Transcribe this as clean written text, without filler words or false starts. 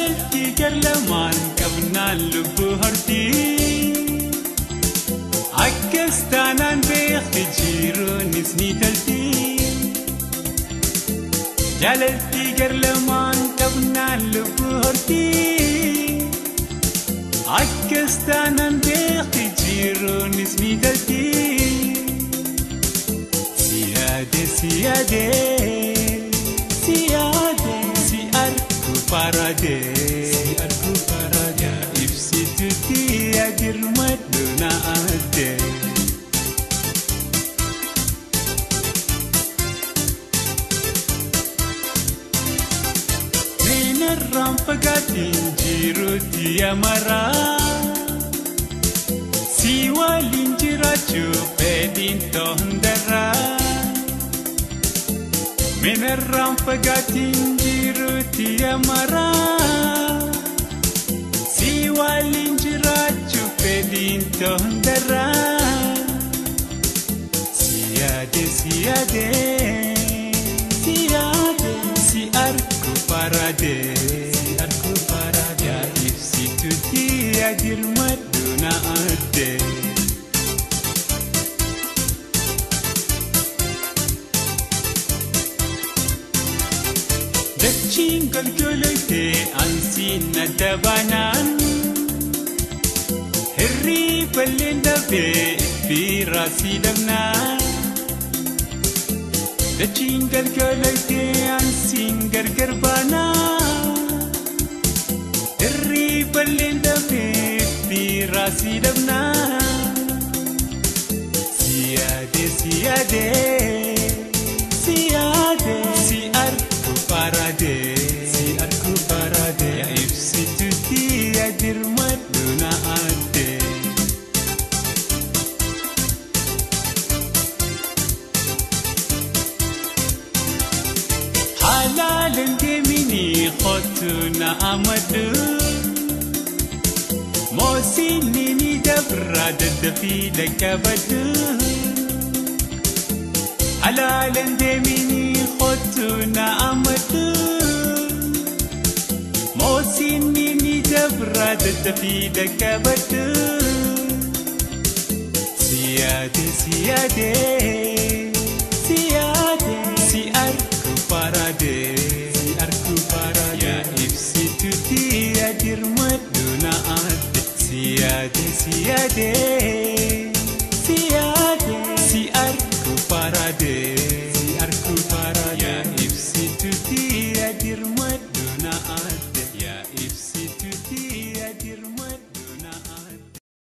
Jaalatti garlamaan qabnaan lubbuu hortii akkas taanaan beekti jiruunis ni talti. Jaalatti garlamaan qabnaan lubbuu hortii akkas taanaan beekti jiruunis ni talti. Siyaade siyaade siyaade si argu parade ya ibsitutti adirmadhu na adde. Minarraan fagaatiin jiruutti amaraa si waliin jiraachuu fedhiin toondaraa. Minarraan fagaatiin jiruutti amaraa si waliin jiraachuu fedhiin toondaraa. Siyaade siyaade siyaade si argu parade yaa ibsitutti adirmadhu na adde. Dachiin golgoloytee ansiin adda baanaan hirriballeen dhabee fiiraa si dhabnaan. Dachiin golgoloytee ansiin gargar baanaan hirriballeen dhabee fiiraa si dhabnaan. Siyaade siyaade siyaade si argu parade ya ibsitutti adirmadhu na adde. Halaalan deemini kottu na amaddu moosinni ni dabra daddafii dhaqqabaddu. Halaalan deemini kottu na amaddu moosinni ni dabra daddafii dhaqqabaddu. Siyaade siyaade siyaade si argu parade yaa ibsitutti adirmadhu na adde. Siyaade siyaade